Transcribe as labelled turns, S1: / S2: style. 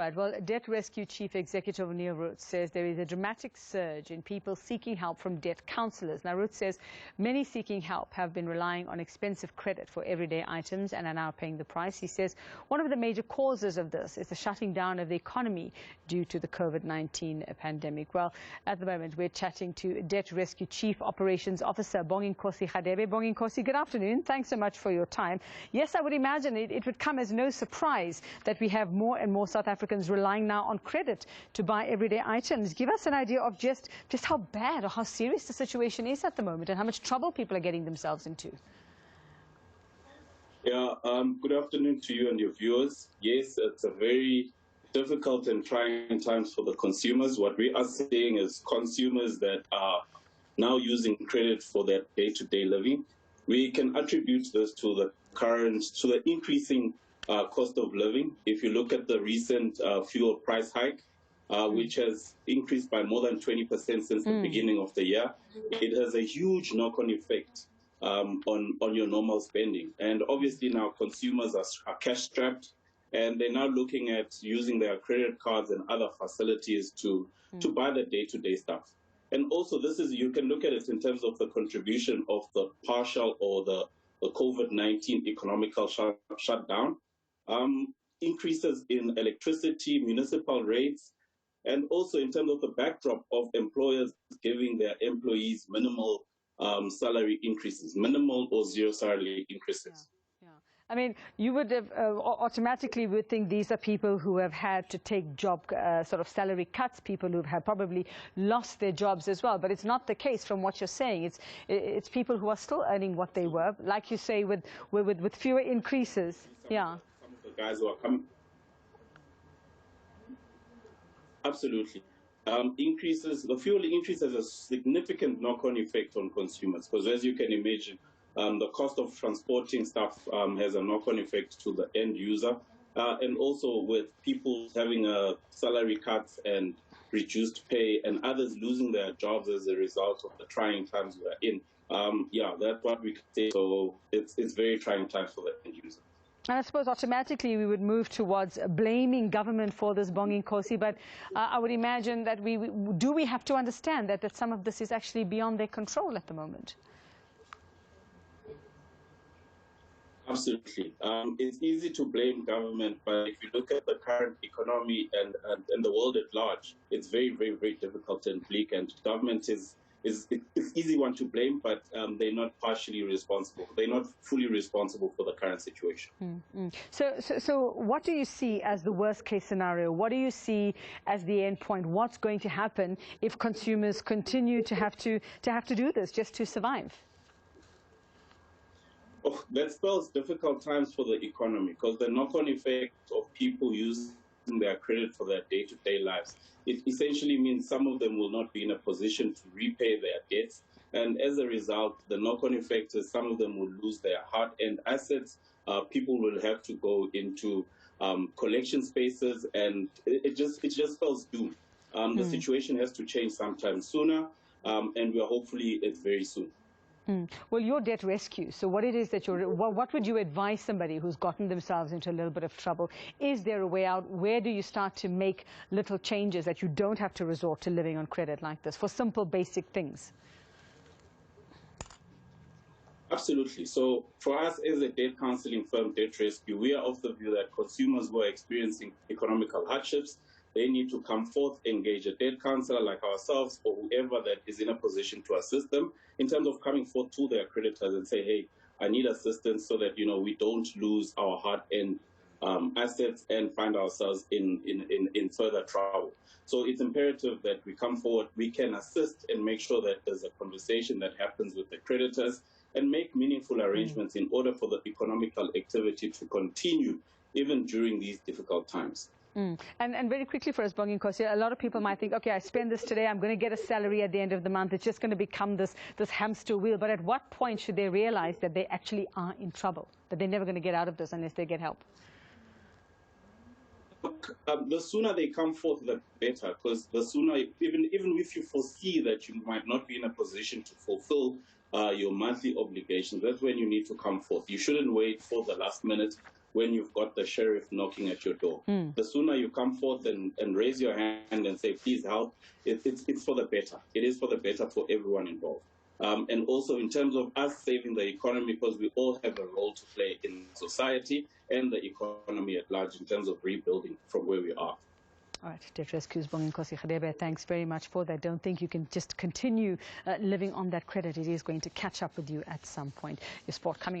S1: Right. Well, Debt Rescue Chief Executive Neil Root says there is a dramatic surge in people seeking help from debt counsellors. Now, Root says many seeking help have been relying on expensive credit for everyday items and are now paying the price. He says one of the major causes of this is the shutting down of the economy due to the COVID-19 pandemic. Well, at the moment, we're chatting to Debt Rescue Chief Operations Officer Bonginkosi Radebe. Bonginkosi, good afternoon. Thanks so much for your time. Yes, I would imagine it would come as no surprise that we have more and more South Africans relying now on credit to buy everyday items. Give us an idea of just how bad or how serious the situation is at the moment and how much trouble people are getting themselves into.
S2: Yeah, good afternoon to you and your viewers. Yes, it's a very difficult and trying times for the consumers. What we are seeing is consumers that are now using credit for their day-to-day living. We can attribute this to the increasing cost of living. If you look at the recent fuel price hike, which has increased by more than 20% since the beginning of the year, it has a huge knock-on effect on your normal spending. And obviously now consumers are cash-strapped, and they're now looking at using their credit cards and other facilities to buy the day-to-day stuff. And also you can look at it in terms of the contribution of the partial or the COVID-19 economical shutdown. Increases in electricity, municipal rates, and also in terms of the backdrop of employers giving their employees minimal salary increases, minimal or zero salary increases.
S1: Yeah. I mean, you would have automatically would think these are people who have had to take job sort of salary cuts, people who have probably lost their jobs as well. But it's not the case from what you're saying. It's people who are still earning what they were, like you say, with fewer increases. Yeah.
S2: Some of the guys who are coming. Absolutely. The fuel increase has a significant knock-on effect on consumers because, as you can imagine, the cost of transporting stuff has a knock-on effect to the end user, and also with people having salary cuts and reduced pay and others losing their jobs as a result of the trying times we're in. Yeah, that's what we can say. So it's very trying times for the end user.
S1: And I suppose automatically we would move towards blaming government for this, Bonginkosi, but I would imagine that we have to understand that some of this is actually beyond their control at the moment.
S2: Absolutely. It's easy to blame government, but if you look at the current economy and the world at large, it's very, very, very difficult and bleak, and government it's easy one to blame, but they're not partially responsible. They're not fully responsible for the current situation.
S1: So what do you see as the worst case scenario? What do you see as the end point? What's going to happen if consumers continue to have to do this just to survive?
S2: Oh, that spells difficult times for the economy because the knock-on effect of people using their credit for their day-to-day lives, it essentially means some of them will not be in a position to repay their debts. And as a result, the knock-on effect is some of them will lose their hard-earned assets. People will have to go into collection spaces, and it just spells doom. The situation has to change sometime sooner, and we are hopefully it's very soon.
S1: Well, you're Debt Rescue, so what it is that what would you advise somebody who's gotten themselves into a little bit of trouble? Is there a way out? Where do you start to make little changes that you don't have to resort to living on credit like this for simple, basic things?
S2: Absolutely. So for us as a debt counseling firm, Debt Rescue, we are of the view that consumers who are experiencing economical hardships, they need to come forth, engage a debt counselor like ourselves or whoever that is in a position to assist them in terms of coming forth to their creditors and say, hey, I need assistance so that, we don't lose our hard-earned assets and find ourselves in further trouble. So it's imperative that we come forward, we can assist and make sure that there's a conversation that happens with the creditors and make meaningful arrangements in order for the economical activity to continue even during these difficult times.
S1: And very quickly for us, Bonginkosi, a lot of people might think, okay, I spend this today, I'm going to get a salary at the end of the month. It's just going to become this hamster wheel. But at what point should they realize that they actually are in trouble, that they're never going to get out of this unless they get help?
S2: Look, the sooner they come forth, the better, because the sooner, even if you foresee that you might not be in a position to fulfill your monthly obligations, that's when you need to come forth. You shouldn't wait for the last minute. when you've got the sheriff knocking at your door. The sooner you come forth and raise your hand and say, please help, it's for the better. It is for the better for everyone involved. And also in terms of us saving the economy, because we all have a role to play in society and the economy at large in terms of rebuilding from where we are.
S1: All right, Deputy Rescue COO Bonginkosi Radebe, thanks very much for that. Don't think you can just continue living on that credit. It is going to catch up with you at some point. Your sport coming